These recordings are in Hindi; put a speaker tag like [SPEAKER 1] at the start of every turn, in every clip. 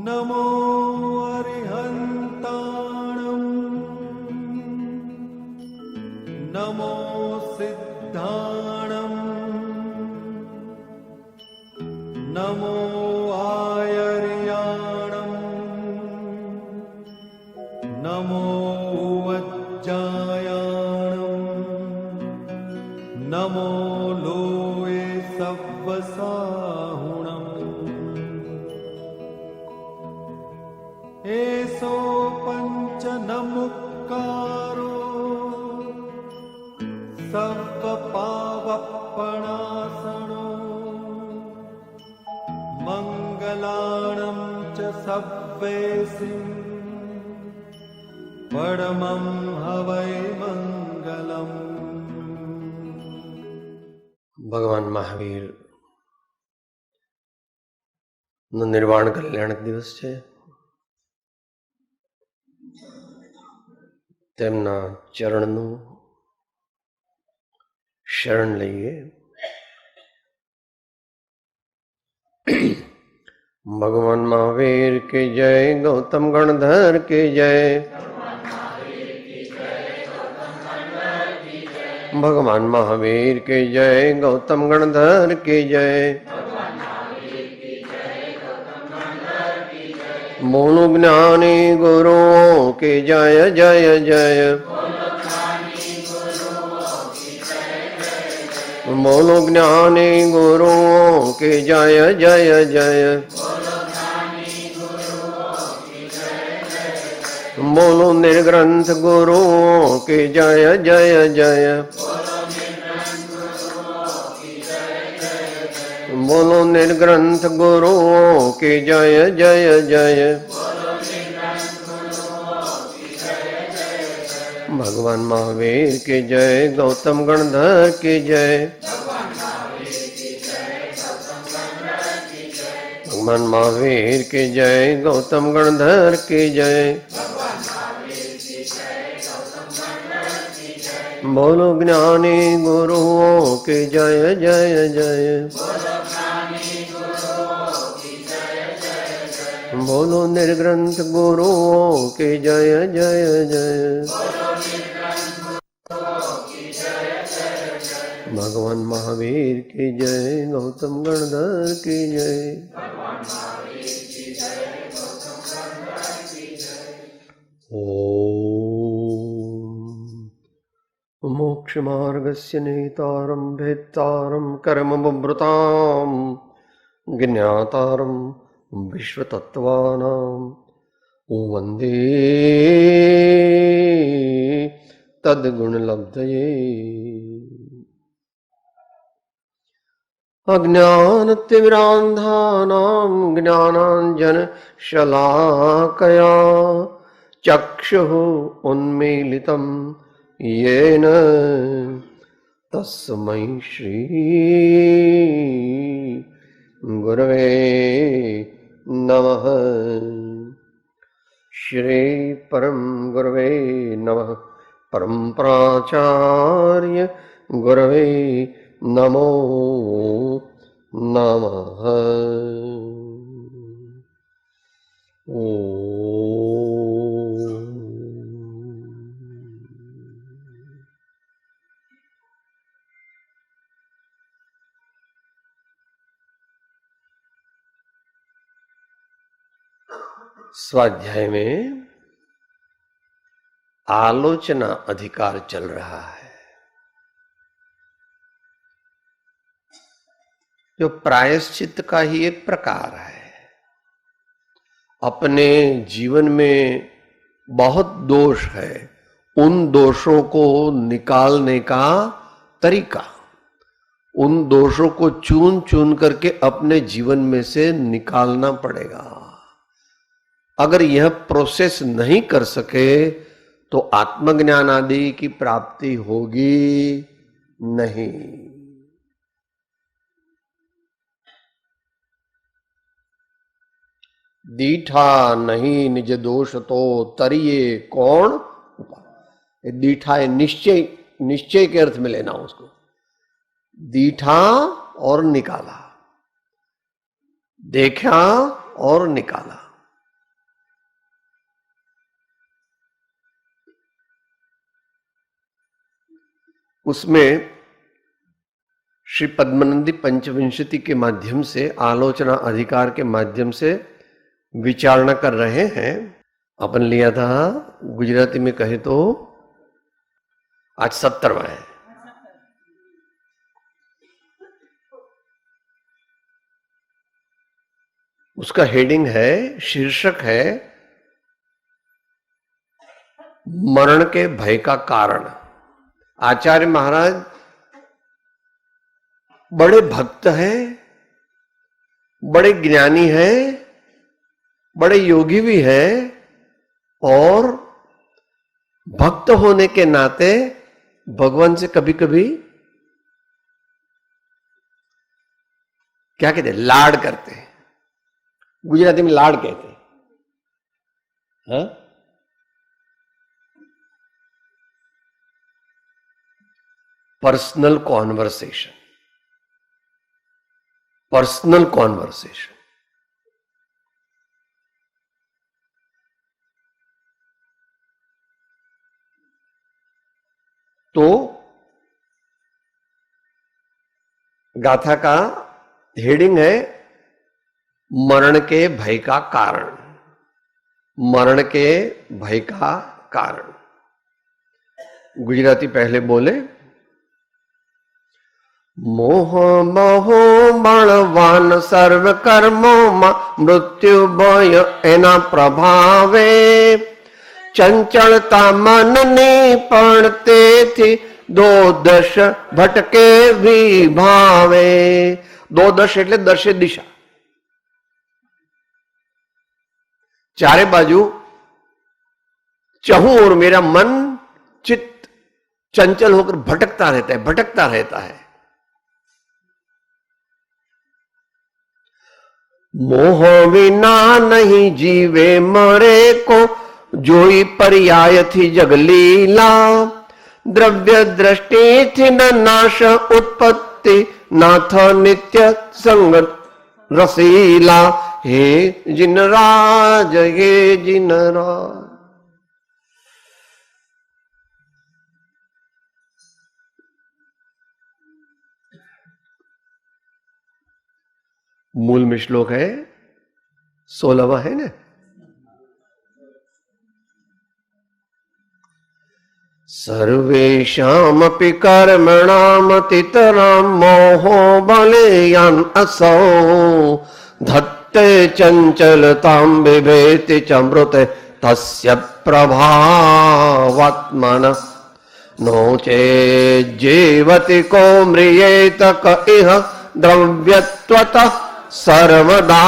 [SPEAKER 1] नमो अरिहन्ताणं नमो सिद्धाणं नमो आयर्याणं नमो वज्जायाणं नमो लोये सव्वसाहुणम् एसो पंच नमुक्कारो सर्वपावपणासनो मंगलाणं च सव्वेसिं परमं हवै मंगलम्।
[SPEAKER 2] भगवान महावीर નો નિર્વાણ કલ્યાણક દિવસ છે. તેમના ચરણનું શરણ લઈએ. ભગવાન મહાવીર કે જય, ગૌતમ ગણધર કે જય, ભગવાન મહાવીર કે જય, ગૌતમ ગણધર કે જય. બોલો જ્ઞાની ગુરુઓ કે જય જય જય, બોલો જ્ઞાની ગુરુઓ કે જય જય જય, બોલો નિર્ગ્રંથ ગુરુઓ કે જય જય જય, બોલો નિર્ગ્રંથ ગુરુઓ કે જય જય જય. ભગવાન મહાવીર કે જય, ગૌતમ ગણધર કે જય, ભગવાન મહાવીર કે જય, ગૌતમ ગણધર કે જય. બોલો જ્ઞાની ગુરુઓ કે જય જય જય, બોલો નિર્ગ્રંથ ગુરુઓ કે જય જય જય. ભગવાન મહાવીર કે જય, ગૌતમ ગણધર કે જય. ઓમ મોક્ષ માર્ગસ્ય નેતારમ ભેત્તારમ કર્મ બભૃતામ જ્ઞાતારમ વિશ્વતત્વાનામ વંદે તદ્ગુણલબ્ધયે. અજ્ઞાનતિમિરાન્ધાનાં જ્ઞાનાંજનશલાકયા ચક્ષુઃ ઉન્મીલિतं येन तस्मै श्री गुरवे नमः. श्री परम गुरवे नमः. परम प्राचार्य गुरवे नमो नमः. स्वाध्याय में आलोचना अधिकार चल रहा है, जो प्रायश्चित का ही एक प्रकार है. अपने जीवन में बहुत दोष है, उन दोषों को निकालने का तरीका, उन दोषों को चुन चुन करके अपने जीवन में से निकालना पड़ेगा. अगर यह प्रोसेस नहीं कर सके तो आत्मज्ञान आदि की प्राप्ति होगी नहीं. दीठा नहीं निज दोष तो तरिए कौन. दीठा है निश्चय, निश्चय के अर्थ में लेना उसको. दीठा और निकाला, देखा और निकाला. उसमें श्री पद्मानंदी पंचविंशति के माध्यम से, आलोचना अधिकार के माध्यम से विचारणा कर रहे हैं। अपन लिया था, गुजराती में कहे तो आज 70वां है। उसका हेडिंग है, शीर्षक है मरण के भय का कारण। आचार्य महाराज बड़े भक्त हैं, बड़े ज्ञानी हैं, बड़े योगी भी हैं, और भक्त होने के नाते भगवान से कभी कभी क्या कहते हैं, लाड करते हैं। गुजराती में लाड कहते हैं। हाँ? Personal conversation, personal conversation. तो गाथा का हेडिंग है मरण के भय का कारण। मरण के भय का कारण। गुजराती पहले बोले, मोह मोहो बलवान सर्व कर्मों में मृत्यु भय एना प्रभावे चंचलता मन ने पड़ते थी दो दश भटके विभावे। दो दश એટલે દશે દિશા, चारे बाजू चहु और मेरा मन चित्त चंचल होकर भटकता रहता है, भटकता रहता है। मोह विना नहीं जीवे मरे को जोई पर्याय थी जगलीला। द्रव्य दृष्टि थी न नाश उत्पत्ति नाथ नित्य संग रसीला। हे जिनराज, हे जिनराज। मूल में श्लोक है 16वां है ना। सर्वेषामपि कर्मणामतितरां मोहो बलेयान् असौ धत्ते चंचलतां बिभेति च मृते तस्य प्रभावात्मनः। नो चेज्जीवति को म्रियेत क इह द्रव्यत्वतः सर्वदा।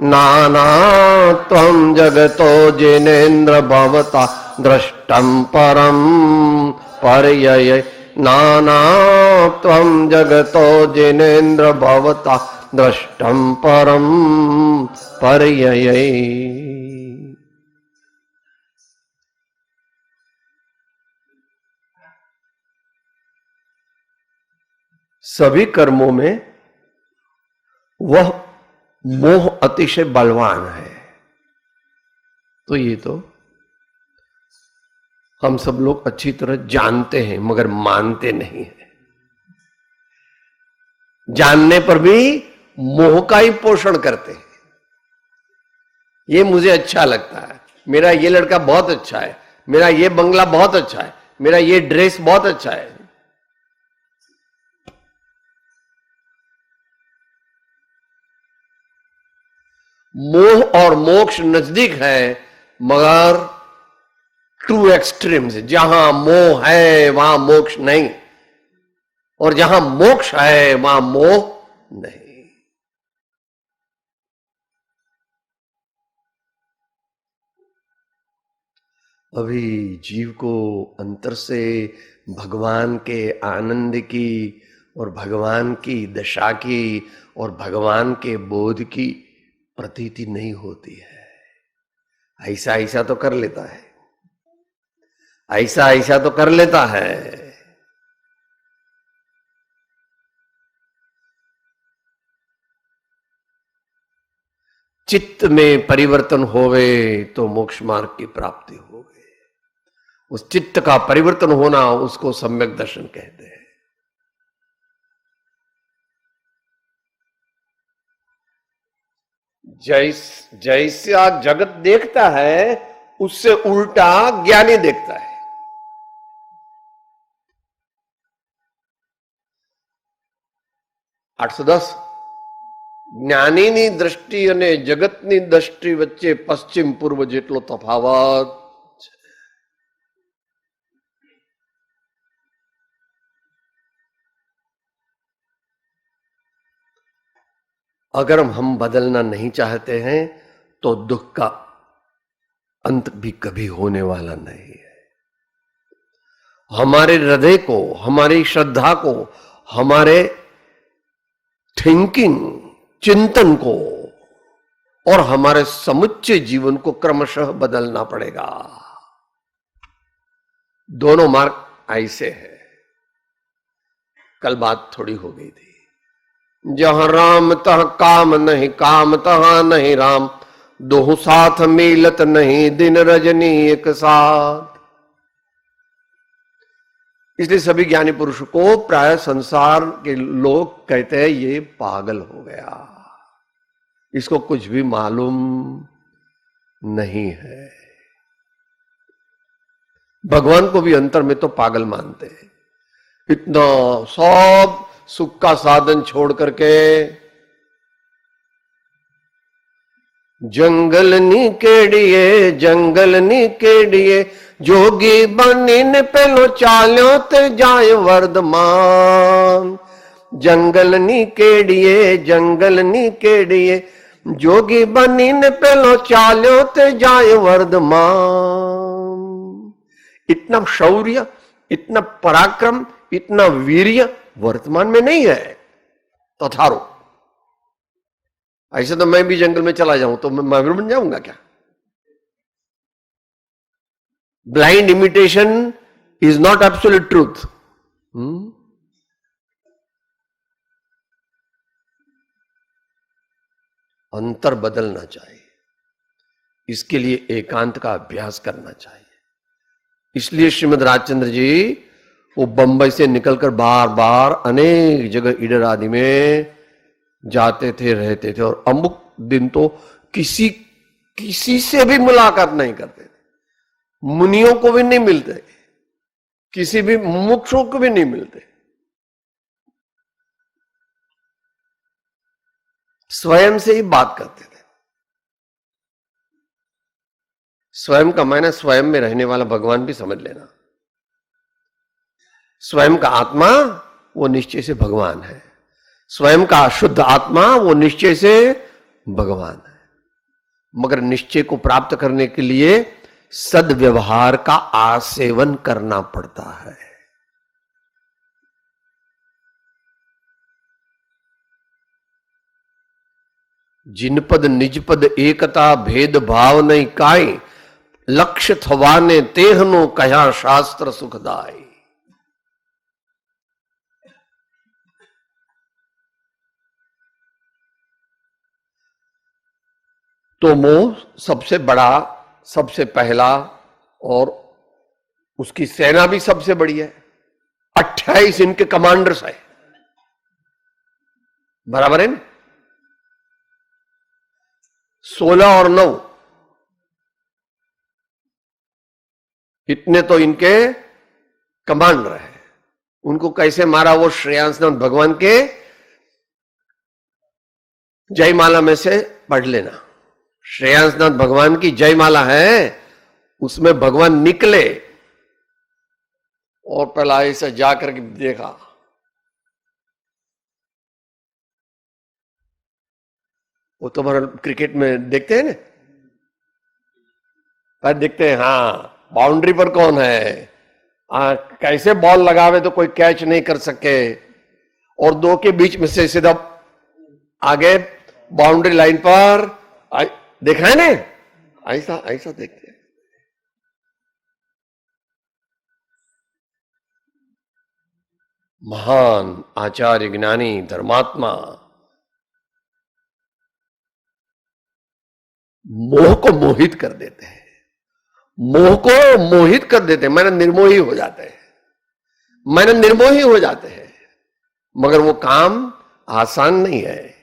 [SPEAKER 2] नानात्वं जगतो जिनेन्द्र भवता दृष्टं परं पर्यये। नानात्वं जगतो जिनेन्द्र भवता दृष्टं परं पर्यये। सभी कर्मों में वह मोह अतिशय बलवान है। तो ये तो हम सब लोग अच्छी तरह जानते हैं, मगर मानते नहीं हैं। जानने पर भी मोह का ही पोषण करते हैं। ये मुझे अच्छा लगता है, मेरा ये लड़का बहुत अच्छा है, मेरा ये बंगला बहुत अच्छा है, मेरा ये ड्रेस बहुत अच्छा है। मोह और मोक्ष नजदीक है, मगर टू एक्सट्रीम्स। जहां मोह है वहां मोक्ष नहीं, और जहां मोक्ष है वहां मोह नहीं। अभी जीव को अंतर से भगवान के आनंद की और भगवान की दशा की और भगवान के बोध की प्रतीति नहीं होती है। ऐसा ऐसा तो कर लेता है, ऐसा ऐसा तो कर लेता है। चित्त में परिवर्तन होवे तो मोक्ष मार्ग की प्राप्ति होवे, उस चित्त का परिवर्तन होना, उसको सम्यक दर्शन कहते हैं। जैसा जगत देखता है उससे उल्टा ज्ञानी देखता है। आठ दस જ્ઞાનીની દ્રષ્ટિ અને જગતની દ્રષ્ટિ વચ્ચે પશ્ચિમ પૂર્વ જેટલો તફાવત છે। अगर हम बदलना नहीं चाहते हैं तो दुख का अंत भी कभी होने वाला नहीं है। हमारे हृदय को, हमारी श्रद्धा को, हमारे थिंकिंग, चिंतन को और हमारे समुच्चय जीवन को क्रमशः बदलना पड़ेगा। दोनों मार्ग ऐसे है। कल बात थोड़ी हो गई थी, जहां राम तह काम नहीं, काम तहां नहीं राम, दोहु साथ मिलत नहीं, दिन रजनी एक साथ। इसलिए सभी ज्ञानी पुरुष को प्राय संसार के लोग कहते हैं ये पागल हो गया, इसको कुछ भी मालूम नहीं है। भगवान को भी अंतर में तो पागल मानते हैं। इतना सब सुख का साधन छोड़ करके जंगल नी केड़िए जोगी बनी ने पहलो चाल्यो ते जाए वर्धमान। जंगल नी केड़िए जोगी बनी ने पहलो चाल्यो ते जाए वर्धमान। इतना शौर्य, इतना पराक्रम, इतना वीर्य वर्तमान में नहीं है। तथारो ऐसे तो मैं भी जंगल में चला जाऊं तो मैं महावीर बन जाऊंगा क्या? Blind imitation is not absolute truth. अंतर बदलना चाहिए, इसके लिए एकांत का अभ्यास करना चाहिए। इसलिए श्रीमद राजचंद्र जी वो बंबई से निकलकर बार बार अनेक जगह ईडर आदि में जाते थे, रहते थे, और अमुक दिन तो किसी से भी मुलाकात नहीं करते थे, मुनियों को भी नहीं मिलते, किसी भी मुमुक्षुओं को भी नहीं मिलते। स्वयं से ही बात करते थे। स्वयं का मायने स्वयं में रहने वाला भगवान भी समझ लेना। स्वयं का आत्मा वो निश्चय से भगवान है, स्वयं का शुद्ध आत्मा वो निश्चय से भगवान है। मगर निश्चय को प्राप्त करने के लिए सद्व्यवहार का आसेवन करना पड़ता है। जिनपद निजपद एकता भेद भाव नहीं काई, लक्ष्य थवाने तेहनो कहा शास्त्र सुखदाई। तो मोह सबसे बड़ा, सबसे पहला, और उसकी सेना भी सबसे बड़ी है। 28 इनके कमांडर्स है, बराबर है ना? 16 और 9 इतने तो इनके कमांडर है। उनको कैसे मारा वो श्रेयांसनाथ भगवान के जयमाला में से पढ़ लेना। श्रेयांसनाथ भगवान की जयमाला है, उसमें भगवान निकले और पहला ऐसे जाकर के देखा, वो तुम्हारा क्रिकेट में देखते हैं ना, पर देखते हैं हाँ बाउंड्री पर कौन है, कैसे बॉल लगावे तो कोई कैच नहीं कर सके, और दो के बीच में से सीधा आगे बाउंड्री लाइन पर देखा है ना, ऐसा ऐसा देखते हैं। महान आचार्य, ज्ञानी, धर्मात्मा मोह को मोहित कर देते हैं, मोह को मोहित कर देते हैं, मैंने निर्मोही हो जाते हैं, मैंने निर्मोही हो जाते हैं, मगर वो काम आसान नहीं है।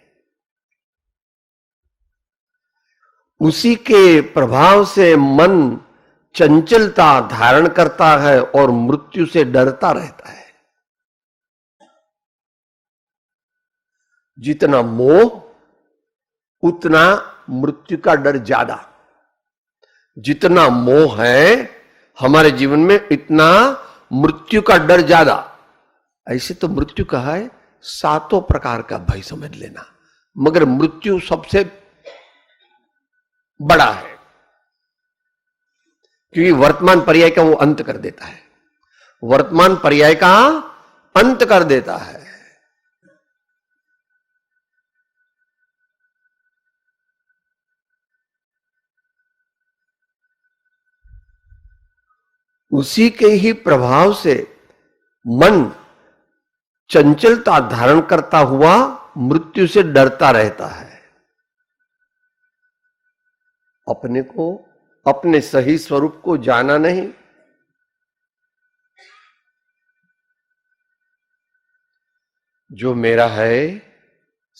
[SPEAKER 2] उसी के प्रभाव से मन चंचलता धारण करता है और मृत्यु से डरता रहता है। जितना मोह उतना मृत्यु का डर ज्यादा। जितना मोह है हमारे जीवन में, इतना मृत्यु का डर ज्यादा। ऐसे तो मृत्यु कहा है 7 प्रकार का भय समझ लेना, मगर मृत्यु सबसे बड़ा है, क्योंकि वर्तमान पर्याय का वो अंत कर देता है, वर्तमान पर्याय का अंत कर देता है। उसी के ही प्रभाव से मन चंचलता धारण करता हुआ मृत्यु से डरता रहता है। अपने को, अपने सही स्वरूप को जाना नहीं, जो मेरा है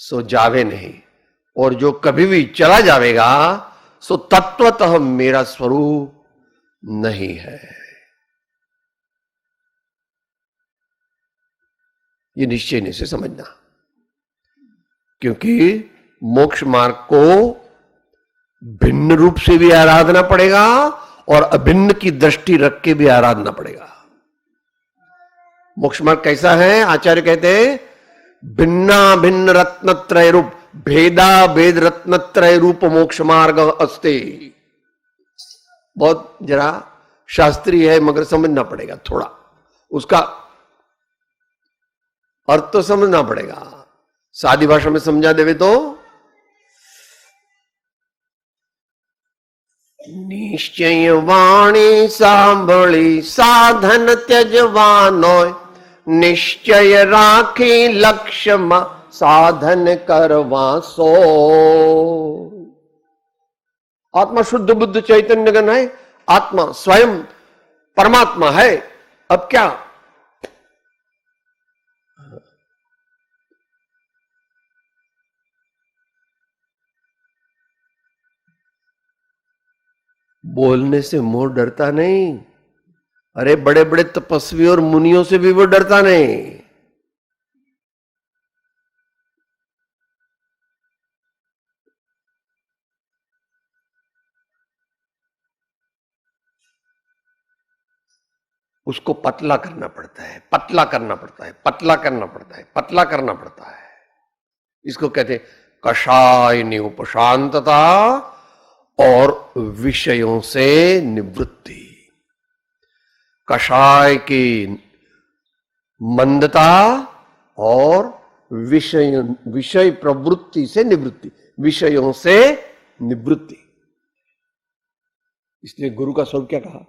[SPEAKER 2] सो जावे नहीं, और जो कभी भी चला जावेगा सो तत्वतः मेरा स्वरूप नहीं है। ये निश्चय से समझना, क्योंकि मोक्ष मार्ग को भिन्न रूप से भी आराधना पड़ेगा और अभिन्न की दृष्टि रख के भी आराधना पड़ेगा। मोक्ष मार्ग कैसा है? आचार्य कहते हैं भिन्ना भिन्न रत्नत्रय रूप, भेदा भेद रत्नत्रय रूप मोक्ष मार्ग अस्ते। बहुत जरा शास्त्रीय है, मगर समझना पड़ेगा थोड़ा, उसका अर्थ तो समझना पड़ेगा। सादी भाषा में समझा देवे तो निश्चय वाणी सांभળી साधन त्यजवानो, निश्चय राखी लक्ष्य में साधन करवा सो। आत्मा शुद्ध बुद्ध चैतन्य गण है, आत्मा स्वयं परमात्मा है। अब क्या? बोलने से मोह डरता नहीं। अरे बड़े बड़े तपस्वी और मुनियों से भी वो डरता नहीं। उसको पतला करना पड़ता है, पतला करना पड़ता है, पतला करना पड़ता है, पतला करना पड़ता है। इसको कहते कषायनी उपशांतता और विषयों से निवृत्ति। कषाय की मंदता और विषय प्रवृत्ति से निवृत्ति, विषयों से निवृत्ति। इसलिए गुरु का स्वरूप क्या कहा?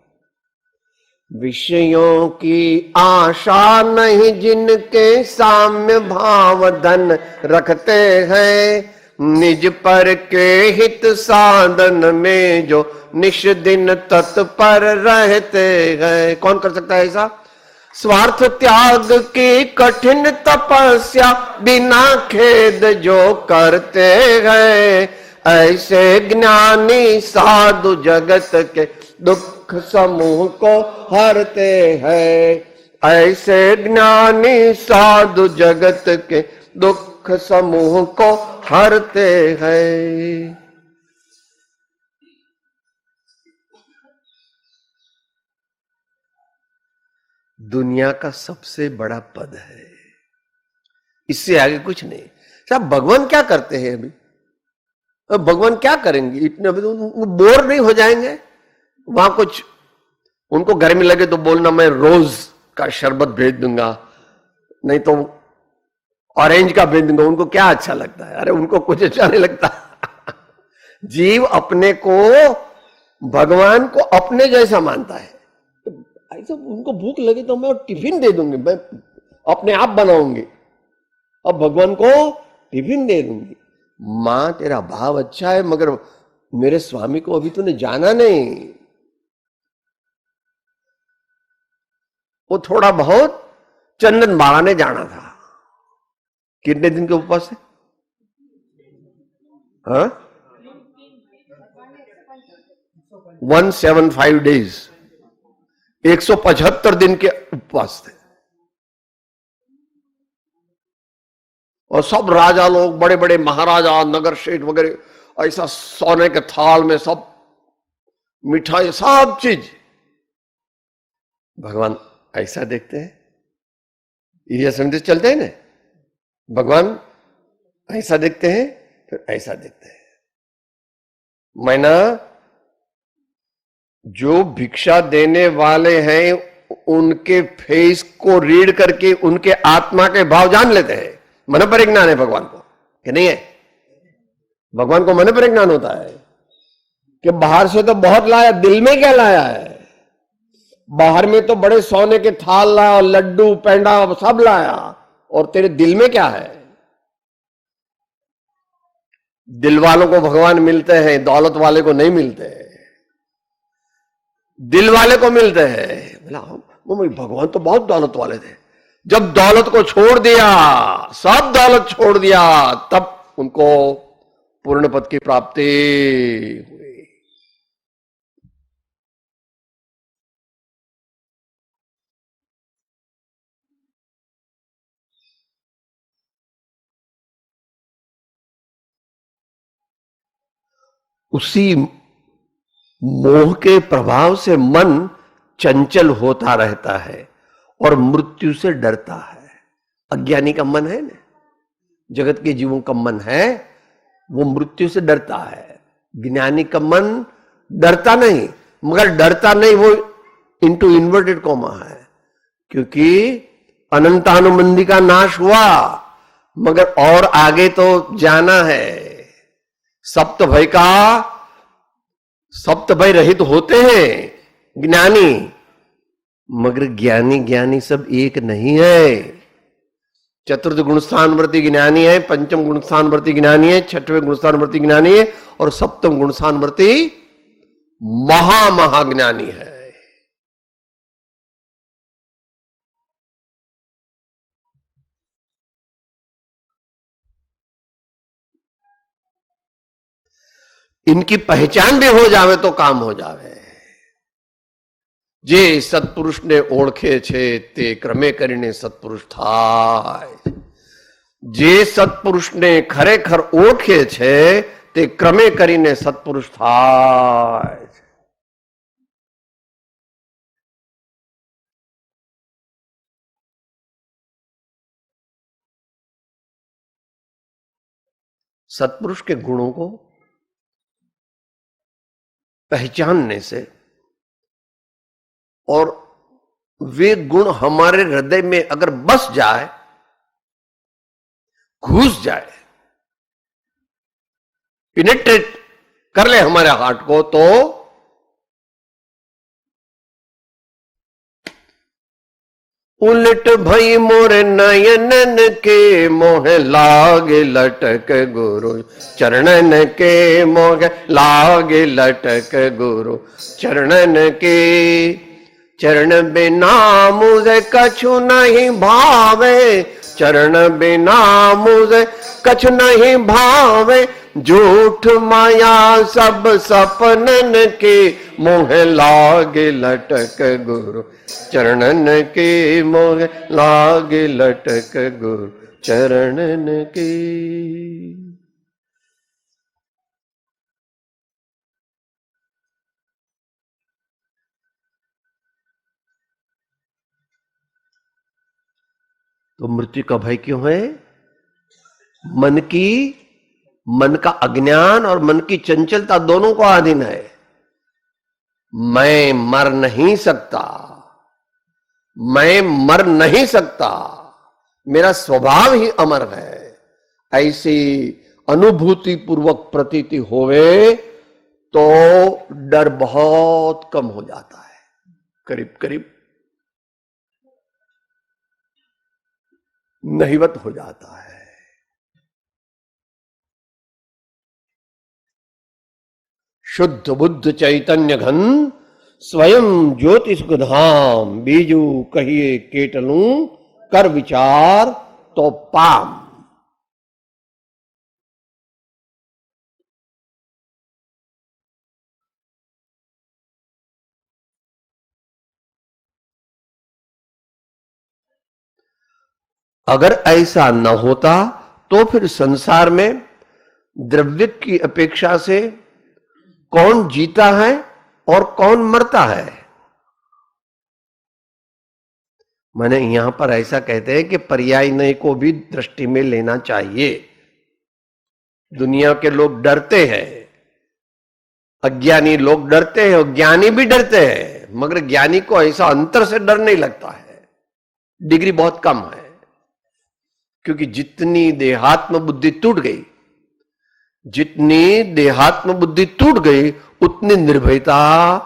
[SPEAKER 2] विषयों की आशा नहीं जिनके साम्य भाव धन रखते हैं, निज पर के हित साधन में जो निश दिन तत्पर रहते हैं। कौन कर सकता है ऐसा? स्वार्थ त्याग की कठिन तपस्या बिना खेद जो करते हैं, ऐसे ज्ञानी साधु जगत के दुख समूह को हरते हैं। ऐसे ज्ञानी साधु जगत के दुख समूह को हरते हैं। दुनिया का सबसे बड़ा पद है, इससे आगे कुछ नहीं। साहब भगवान क्या करते हैं अभी? भगवान क्या करेंगे इतने? अभी तो बोर नहीं हो जाएंगे? वहां कुछ उनको गर्मी लगे तो बोलना मैं रोज का शरबत भेज दूंगा, नहीं तो ऑरेंज का भेज दूंगा। उनको क्या अच्छा लगता है? अरे उनको कुछ अच्छा नहीं लगता। जीव अपने को, भगवान को अपने जैसा मानता है। ऐसा उनको भूख लगे तो मैं टिफिन दे दूंगी, मैं अपने आप बनाऊंगी। अब भगवान को टिफिन दे दूंगी। मां तेरा भाव अच्छा है, मगर मेरे स्वामी को अभी तूने जाना नहीं। वो थोड़ा बहुत चंदन बाड़ा ने जाना था। कितने दिन के उपवास है? हाँ, 175 डेज, 175 दिन के उपवास थे। और सब राजा लोग, बड़े बड़े महाराजा, नगर शेठ वगैरह, ऐसा सोने के थाल में सब मिठाई, सब चीज। भगवान ऐसा देखते हैं, ये संदेश चलते हैं ना, भगवान ऐसा देखते हैं, फिर ऐसा देखते हैं। मैना जो भिक्षा देने वाले हैं उनके फेस को रीड करके उनके आत्मा के भाव जान लेते हैं। मन पर ज्ञान है भगवान को कि नहीं है? भगवान को मन पर ज्ञान होता है कि बाहर से तो बहुत लाया, दिल में क्या लाया है? बाहर में तो बड़े सोने के थाल लाया, लड्डू पेंडा सब लाया, और तेरे दिल में क्या है? दिल वालों को भगवान मिलते हैं, दौलत वाले को नहीं मिलते। दिल वाले को मिलते हैं। बोला भगवान तो बहुत दौलत वाले थे, जब दौलत को छोड़ दिया, सब दौलत छोड़ दिया, तब उनको पूर्ण पद की प्राप्ति हुई। उसी मोह के प्रभाव से मन चंचल होता रहता है और मृत्यु से डरता है। अज्ञानी का मन है ना, जगत के जीवों का मन है, वो मृत्यु से डरता है। ज्ञानी का मन डरता नहीं, मगर डरता नहीं वो इंटू इन्वर्टेड कॉमा है, क्योंकि अनंतानुबंधी का नाश हुआ, मगर और आगे तो जाना है। सप्त भय का, सप्त भय रहित होते हैं ज्ञानी, मगर ज्ञानी सब एक नहीं है। चतुर्थ गुणस्थानवर्ती ज्ञानी है, पंचम गुणस्थानवर्ती ज्ञानी है, छठवें गुणस्थानवर्ती ज्ञानी है, और सप्तम गुणस्थानवर्ती महाज्ञानी है। इनकी पहचान भी हो जावे तो काम हो जावे। जे सत्पुरुष ने ओळखे छे ते क्रमे करीने सत्पुरुष थाय। जे सत्पुरुष ने खरेखर ओळखे छे ते क्रमे करीने सत्पुरुष थाय। सत्पुरुष के गुणों को पहचानने से और वे गुण हमारे हृदय में अगर बस जाए, घुस जाए, पिनेट्रेट कर ले हमारे हार्ट को, तो उलट भई मोरे नयनन के मोह लागे लटक गुरु चरणन के, मोह लागे लटक गुरु चरणन के। चरण बिना मुझे कछु नहीं भावे, चरण बिना मुझे कछु नहीं भावे, झूठ माया सब सपनन के, मोह लागे लटक गुरु चरणन के, मोह लागे लटक गुरु चरणन के। तो मृत्यु का भय क्यों है? मन का अज्ञान और मन की चंचलता दोनों को अधीन है। मैं मर नहीं सकता, मैं मर नहीं सकता, मेरा स्वभाव ही अमर है, ऐसी अनुभूति पूर्वक प्रतीति होवे तो डर बहुत कम हो जाता है, करीब करीब नहिवत हो जाता है। शुद्ध बुद्ध चैतन्य घन स्वयं ज्योति सुख धाम, बीजू कहिए केटलू, कर विचार तो पाम। अगर ऐसा न होता तो फिर संसार में द्रव्य की अपेक्षा से कौन जीता है और कौन मरता है। मैंने यहां पर ऐसा कहते हैं कि पर्यायनय को भी दृष्टि में लेना चाहिए। दुनिया के लोग डरते हैं, अज्ञानी लोग डरते हैं और ज्ञानी भी डरते हैं, मगर ज्ञानी को ऐसा अंतर से डर नहीं लगता है, डिग्री बहुत कम है। क्योंकि जितनी देहात्म बुद्धि टूट गई, जितनी देहात्म बुद्धि टूट गई, उतनी निर्भयता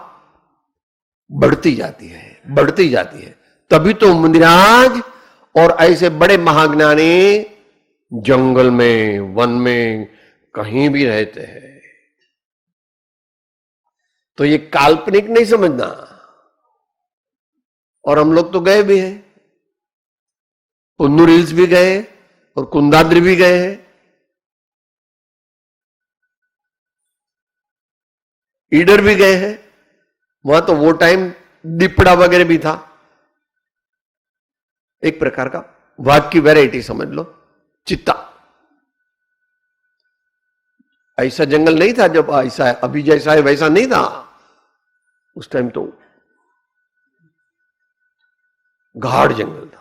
[SPEAKER 2] बढ़ती जाती है, बढ़ती जाती है। तभी तो मुनिराज और ऐसे बड़े महाज्ञानी जंगल में, वन में, कहीं भी रहते हैं। तो ये काल्पनिक नहीं समझना। और हम लोग तो गए भी हैं, पुन्नूर हिल्स भी गए और कुंदाद्री भी गए हैं, ईडर भी गए हैं। वहां तो वो टाइम दीपड़ा वगैरह भी था, एक प्रकार का वाघ की वैरायटी समझ लो, चित्ता। ऐसा जंगल नहीं था जब ऐसा है, अभी जैसा है वैसा नहीं था। उस टाइम तो गाढ़ जंगल था।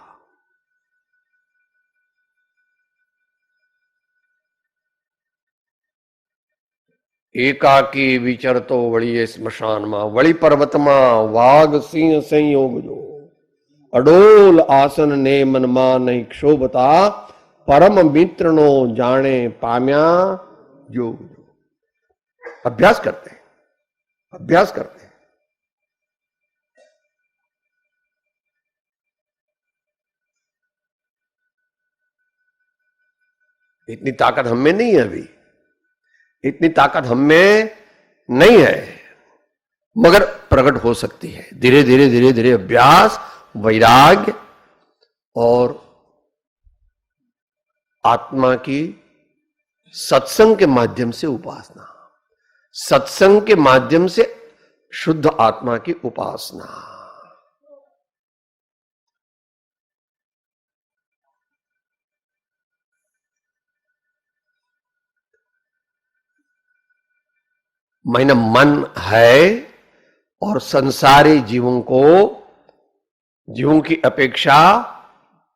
[SPEAKER 2] एकाकी विचरतो वळिये स्मशान में, वळी पर्वत में वाघ सिंह संयोग जो, अडोल आसन ने मन मा नहीं क्षोभता, परम मित्र नो जाने पाम्या योग जो। अभ्यास करते हैं, अभ्यास करते हैं। इतनी ताकत हम में नहीं है अभी, इतनी ताकत हम में नहीं है, मगर प्रकट हो सकती है धीरे धीरे धीरे धीरे। अभ्यास, वैराग्य और आत्मा की सत्संग के माध्यम से उपासना, सत्संग के माध्यम से शुद्ध आत्मा की उपासना। मैंने मन है और संसारी जीवों को, जीवों की अपेक्षा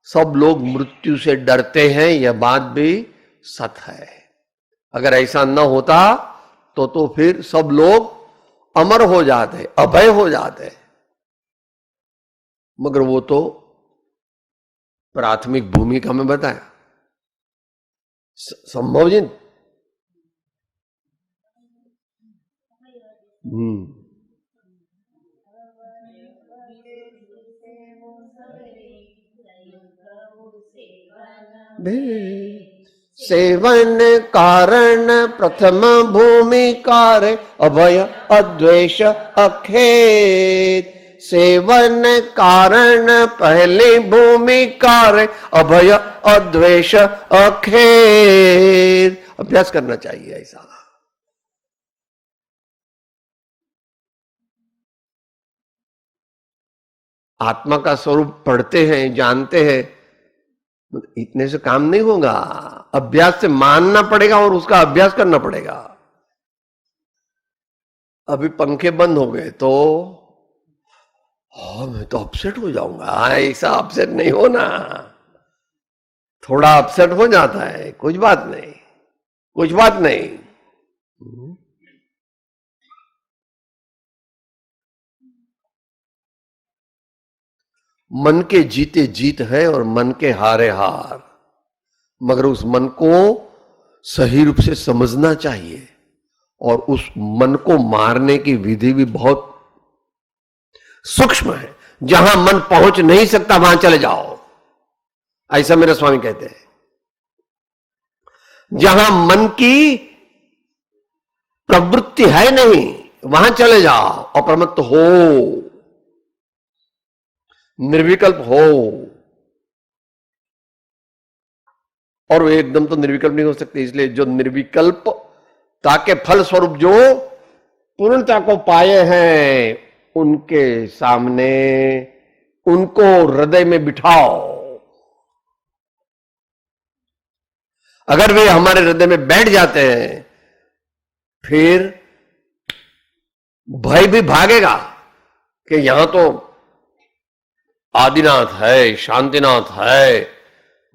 [SPEAKER 2] सब लोग मृत्यु से डरते हैं, यह बात भी सत है। अगर ऐसा न होता तो फिर सब लोग अमर हो जाते, अभय हो जाते। मगर वो तो प्राथमिक भूमिका में बताया संभव जी। सेवन कारण प्रथम भूमि कार्य, अभय अद्वेष अखेत। सेवन कारण पहली भूमि कार्य, अभय अद्वेष अखेत। अभ्यास करना चाहिए ऐसा। आत्मा का स्वरूप पढ़ते हैं, जानते हैं, इतने से काम नहीं होगा। अभ्यास से मानना पड़ेगा और उसका अभ्यास करना पड़ेगा। अभी पंखे बंद हो गए तो मैं तो अपसेट हो जाऊंगा। ऐसा अपसेट नहीं होना, थोड़ा अपसेट हो जाता है, कुछ बात नहीं, कुछ बात नहीं। मन के जीते जीत है और मन के हारे हार, मगर उस मन को सही रूप से समझना चाहिए और उस मन को मारने की विधि भी बहुत सूक्ष्म है। जहां मन पहुंच नहीं सकता वहां चले जाओ, ऐसा मेरे स्वामी कहते हैं। जहां मन की प्रवृत्ति है नहीं वहां चले जाओ, अप्रमत्त हो, निर्विकल्प हो। और वो एकदम तो निर्विकल्प नहीं हो सकते, इसलिए जो निर्विकल्प ताके फल स्वरूप जो पूर्णता को पाए हैं, उनके सामने उनको हृदय में बिठाओ। अगर वे हमारे हृदय में बैठ जाते हैं, फिर भय भी भागेगा कि यहां तो आदिनाथ है, शांतिनाथ है,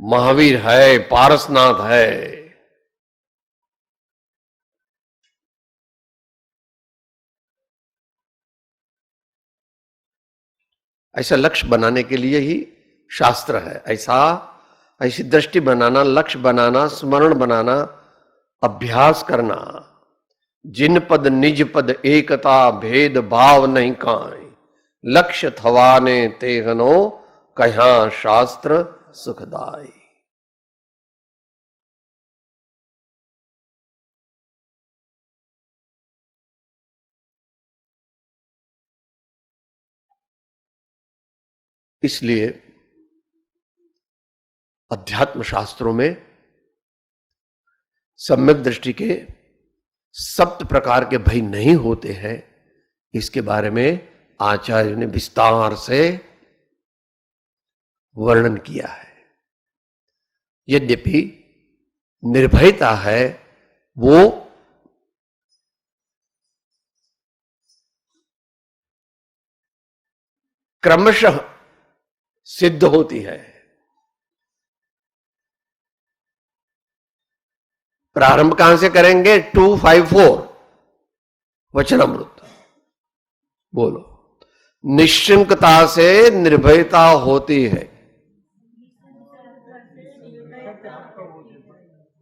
[SPEAKER 2] महावीर है, पारसनाथ है। ऐसा लक्ष्य बनाने के लिए ही शास्त्र है। ऐसी दृष्टि बनाना, लक्ष्य बनाना, स्मरण बनाना, अभ्यास करना। जिन पद निज पद एकता भेद भाव नहीं काई, लक्ष्य थवाने तेहनो कहा शास्त्र सुखदाई। इसलिए अध्यात्म शास्त्रों में सम्यक दृष्टि के सप्त प्रकार के भय नहीं होते हैं, इसके बारे में आचार्य ने विस्तार से वर्णन किया है। यद्यपि निर्भयता है वो क्रमशः सिद्ध होती है। प्रारंभ कहां से करेंगे? 254 वचनामृत बोलो। निश्चिंकता से निर्भयता होती है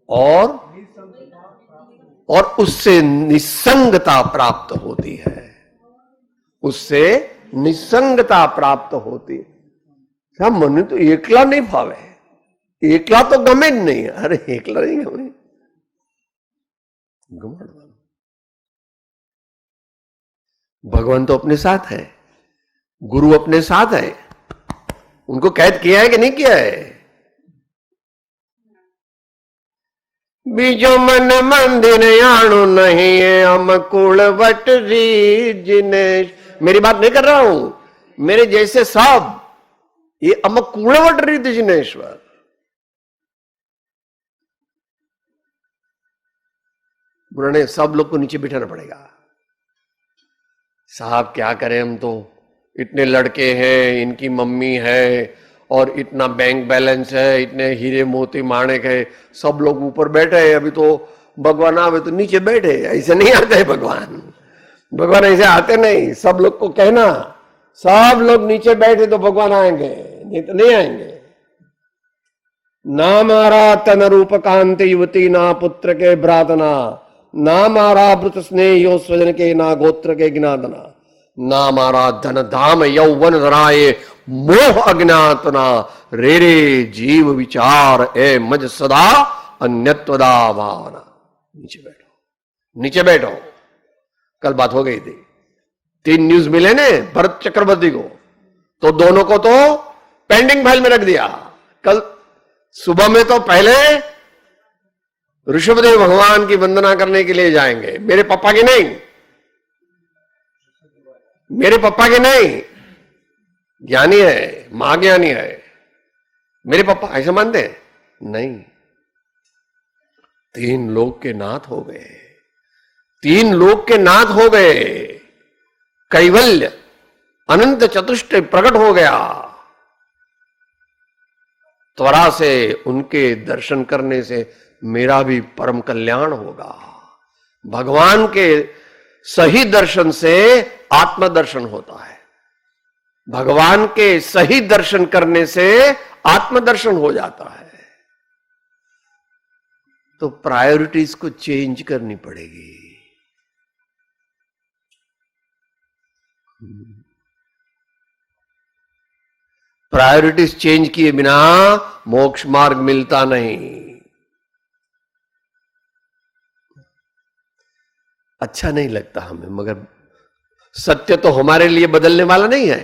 [SPEAKER 2] और उससे निसंगता प्राप्त होती है। उससे निसंगता प्राप्त होती है। क्या मन तो एकला नहीं भावे, एकला तो गमे नहीं। अरे एकला नहीं गमे, भगवान तो अपने साथ है, गुरु अपने साथ है। उनको कैद किया है कि नहीं किया है? बीजो मन मंदिर आणु नहीं है हम कुलवट री जिनेश। मेरी बात नहीं कर रहा हूं, मेरे जैसे सब ये अमकूलवट रीत जिनेश्वर। उन्होंने सब लोग को नीचे बिठाना पड़ेगा। साहब क्या करें, हम तो इतने लड़के हैं, इनकी मम्मी है और इतना बैंक बैलेंस है, इतने हीरे मोती माणिक है, सब लोग ऊपर बैठे हैं। अभी तो भगवान आवे तो नीचे बैठे। ऐसे नहीं आते हैं भगवान। भगवान ऐसे आते नहीं। सब लोग को कहना सब लोग नीचे बैठे तो भगवान आएंगे, नहीं तो नहीं आएंगे। ना मारा तन रूप कांति युवती, ना पुत्र के भ्रातना, ना मारा व्रत स्नेह यो स्वजन के, ना गोत्र के ज्ञातना, ना मारा धन धाम यौवन धराए मोह अज्ञातना, रे रे जीव विचार ए मज सदा अन्यत्वदा भावना। नीचे बैठो, नीचे बैठो। कल बात हो गई थी, 3 न्यूज मिले ने भरत चक्रवर्ती को, तो दोनों को तो पेंडिंग फाइल में रख दिया। कल सुबह में तो पहले ऋषभदेव भगवान की वंदना करने के लिए जाएंगे। मेरे पापा की नहीं, मेरे पापा की नहीं, ज्ञानी है, महाज्ञानी है। मेरे पापा ऐसे मानते हैं? नहीं। 3 लोक के नाथ हो गए, 3 लोक के नाथ हो गए। कैवल्य अनंत चतुष्ट प्रकट हो गया। त्वरा से उनके दर्शन करने से मेरा भी परम कल्याण होगा। भगवान के सही दर्शन से आत्मदर्शन होता है। भगवान के सही दर्शन करने से आत्मदर्शन हो जाता है। तो प्रायोरिटीज को चेंज करनी पड़ेगी। प्रायोरिटीज चेंज किए बिना मोक्ष मार्ग मिलता नहीं। अच्छा नहीं लगता हमें, मगर सत्य तो हमारे लिए बदलने वाला नहीं है।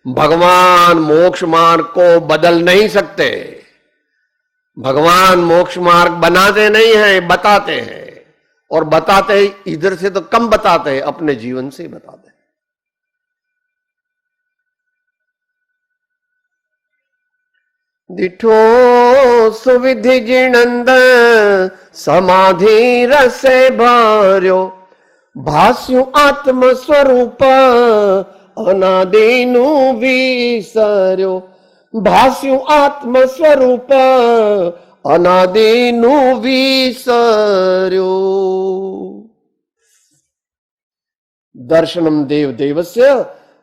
[SPEAKER 2] भगवान मोक्ष मार्ग को बदल नहीं सकते। भगवान मोक्ष मार्ग बनाते नहीं हैं, बताते हैं। और बताते इधर से तो कम बताते हैं, अपने जीवन से ही बताते हैं। दिठो सुविधि जिणंद समाधि रसे भार्यो, भास्यु आत्म स्वरूप अनादिनु विसर्यो। भास्यु आत्म स्वरूप अनादिनु विसर्यो। दर्शनम देव देवस्य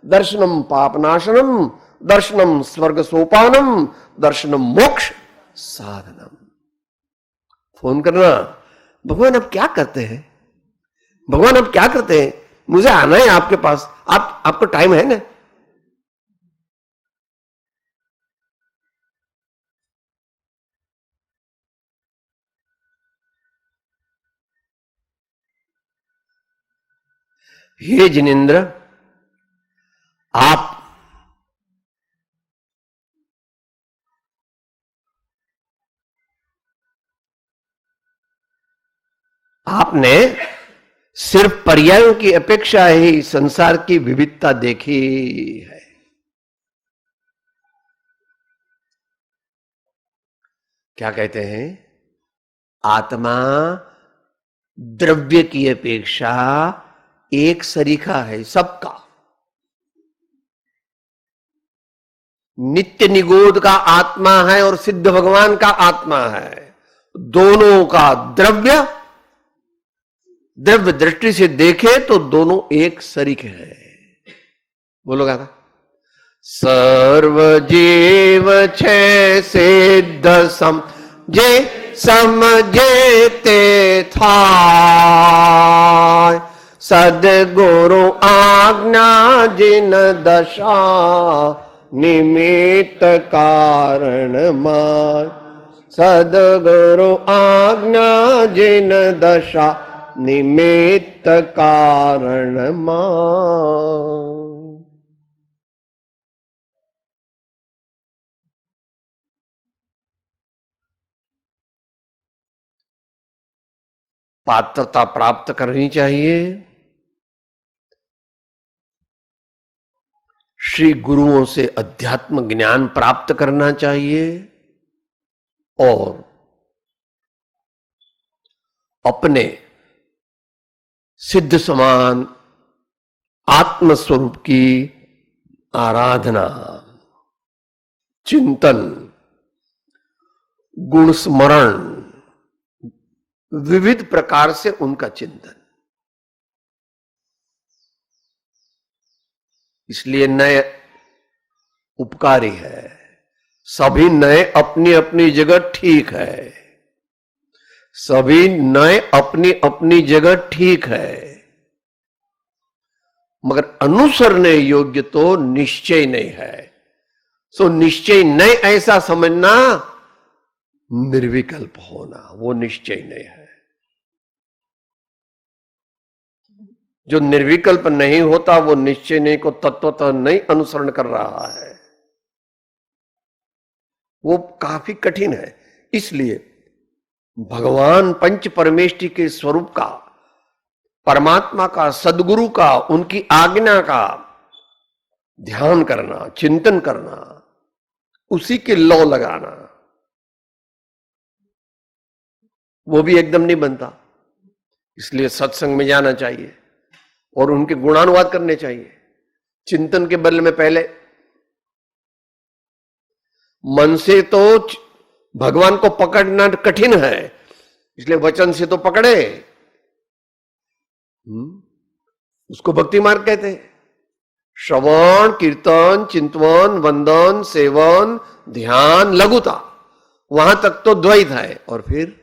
[SPEAKER 2] दर्शनम पापनाशनम दर्शनम स्वर्ग सोपानम दर्शनम मोक्ष साधनम। फोन करना, भगवान अब क्या करते हैं, भगवान अब क्या करते हैं, मुझे आना है आपके पास, आपको टाइम है ना? हे जिनेन्द्र, आपने सिर्फ पर्यायों की अपेक्षा ही संसार की विविधता देखी है। क्या कहते हैं? आत्मा द्रव्य की अपेक्षा एक सरीखा है सबका। नित्य निगोद का आत्मा है और सिद्ध भगवान का आत्मा है। दोनों का द्रव्य दृष्टि से देखे तो दोनों एक सरीखे है। बोलो क्या था? सर्व जीव छे सिद्ध समझे समझे ते थाय, सदगुरु आज्ञा जिन दशा निमित्त कारण माय। सदगुरु आज्ञा जिन दशा निमित्त कारण माय। पात्रता प्राप्त करनी चाहिए। श्री गुरुओं से अध्यात्म ज्ञान प्राप्त करना चाहिए और अपने सिद्ध समान आत्मस्वरूप की आराधना, चिंतन, गुण स्मरण, विविध प्रकार से उनका चिंतन। इसलिए नए उपकारी है। सभी नए अपनी अपनी जगह ठीक है। सभी नए अपनी अपनी जगह ठीक है, मगर अनुसरने योग्य तो निश्चय नहीं है। सो निश्चय नहीं ऐसा समझना निर्विकल्प होना, वो निश्चय नहीं है। जो निर्विकल्प नहीं होता वो निश्चय नहीं को तत्वतः नहीं अनुसरण कर रहा है। वो काफी कठिन है। इसलिए भगवान पंच परमेष्टि के स्वरूप का, परमात्मा का, सदगुरु का, उनकी आज्ञा का ध्यान करना, चिंतन करना, उसी के लौ लगाना, वो भी एकदम नहीं बनता। इसलिए सत्संग में जाना चाहिए और उनके गुणानुवाद करने चाहिए। चिंतन के बल में पहले मन से तो भगवान को पकड़ना कठिन है, इसलिए वचन से तो पकड़े। उसको भक्ति मार्ग कहते हैं। श्रवण, कीर्तन, चिंतवन, वंदन, सेवन, ध्यान, लघुता, वहां तक तो द्वैत है। और फिर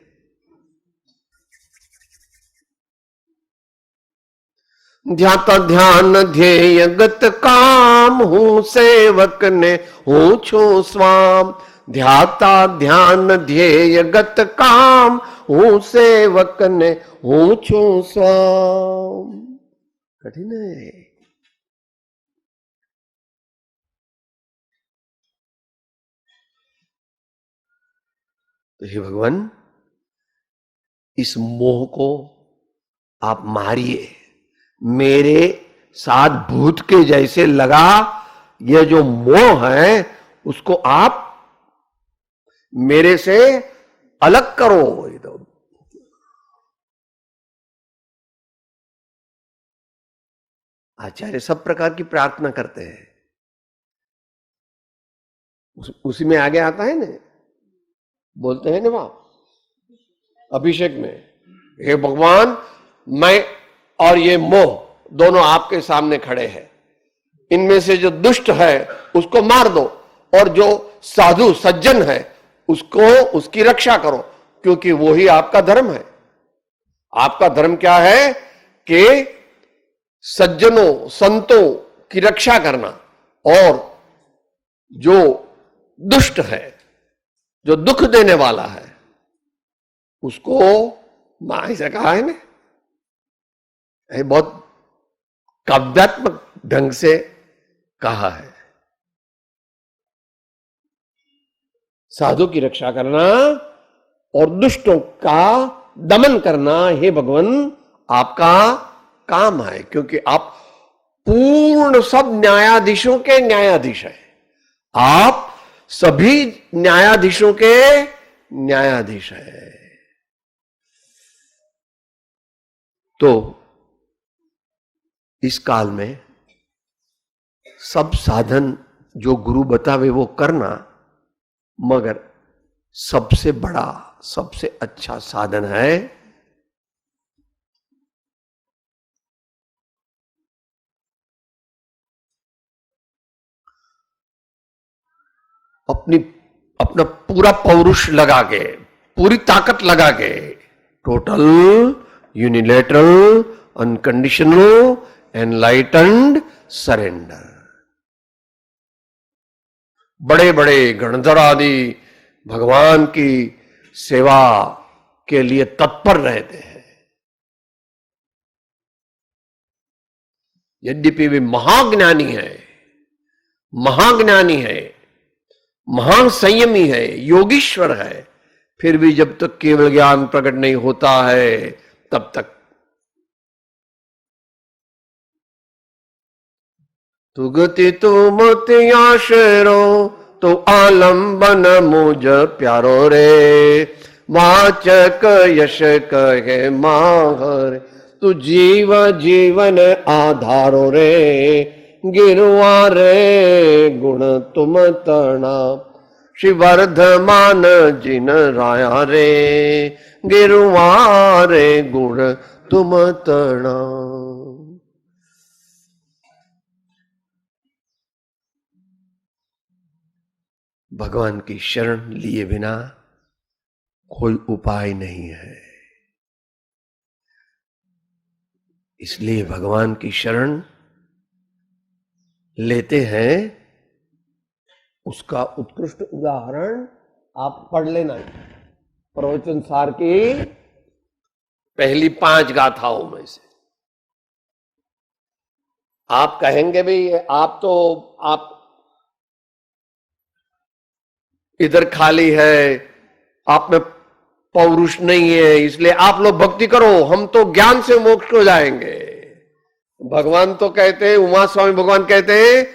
[SPEAKER 2] ध्याता ध्यान ध्येय गत काम, हूं सेवक ने हूं छु स्वाम। ध्याता ध्यान ध्येय गत काम, हूं सेवक ने हूं छु स्वाम। कठिन है। तो हे भगवान, इस मोह को आप मारिए, मेरे साथ भूत के जैसे लगा यह जो मोह है उसको आप मेरे से अलग करो। आचार्य सब प्रकार की प्रार्थना करते हैं, उसी में आगे आता है ना, बोलते हैं ना वहां अभिषेक में, हे भगवान, मैं और ये मोह दोनों आपके सामने खड़े हैं, इनमें से जो दुष्ट है उसको मार दो और जो साधु सज्जन है उसको उसकी रक्षा करो, क्योंकि वो ही आपका धर्म है। आपका धर्म क्या है कि सज्जनों संतों की रक्षा करना, और जो दुष्ट है, जो दुख देने वाला है, उसको ऐसा कहा है ना, ये बहुत काव्यात्मक ढंग से कहा है। साधु की रक्षा करना और दुष्टों का दमन करना, हे भगवान, आपका काम है, क्योंकि आप पूर्ण सब न्यायाधीशों के न्यायाधीश हैं। आप सभी न्यायाधीशों के न्यायाधीश हैं। तो इस काल में सब साधन जो गुरु बतावे वो करना, मगर सबसे बड़ा सबसे अच्छा साधन है अपना पूरा पौरुष लगा के, पूरी ताकत लगा के, total unilateral unconditional enlightened surrender. बड़े बड़े गणधर आदि भगवान की सेवा के लिए तत्पर रहते हैं, यद्यपि वे महाज्ञानी है, महाज्ञानी है, महान संयमी है, योगीश्वर है, फिर भी जब तक केवल ज्ञान प्रकट नहीं होता है तब तक तु गति तु मति आशरो तो आलंबन मुझ प्यारो रे, वाचक यश कहे माहर तु जीव जीवन आधारो रे, गिरुआ रे गुण तुम तना श्री वर्धमान जिन राया रे, गिरुआ रे गुण तुम तना। भगवान की शरण लिए बिना कोई उपाय नहीं है, इसलिए भगवान की शरण लेते हैं। उसका उत्कृष्ट उदाहरण आप पढ़ लेना, प्रवचन सार की पहली 5 गाथाओं में से। आप कहेंगे भाई आप इधर खाली है, आप में पौरुष नहीं है, इसलिए आप लोग भक्ति करो, हम तो ज्ञान से मोक्ष को जाएंगे। भगवान तो कहते हैं, उमा स्वामी भगवान कहते हैं,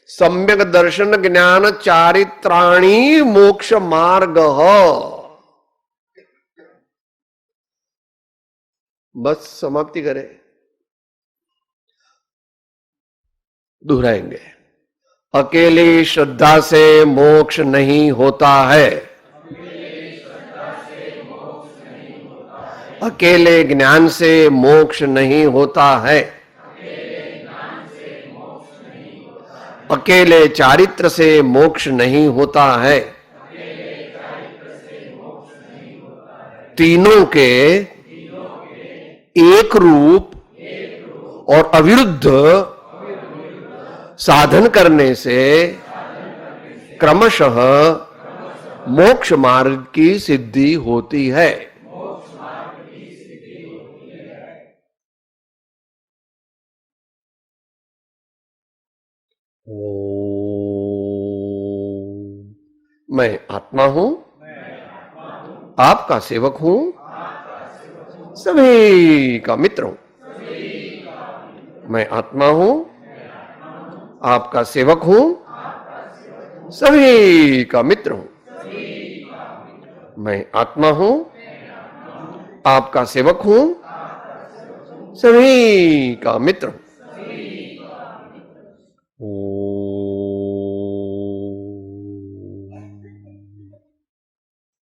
[SPEAKER 2] सम्यक दर्शन ज्ञान चारित्राणी मोक्ष मार्ग। बस समाप्ति करें, दोहराएंगे। अकेली श्रद्धा से मोक्ष नहीं होता है, अकेले ज्ञान से मोक्ष नहीं होता है, अकेले चारित्र से मोक्ष नहीं होता है, तीनों के एक रूप और अविरुद्ध साधन करने से क्रमशः मोक्ष मार्ग की सिद्धि होती है। मैं आत्मा हूं, आपका सेवक हूं, सभी का मित्र हूं। मैं आत्मा हूं, आपका सेवक हूं, सभी का मित्र हूं। मैं आत्मा हूं, आपका सेवक हूं, सभी का मित्र हूं।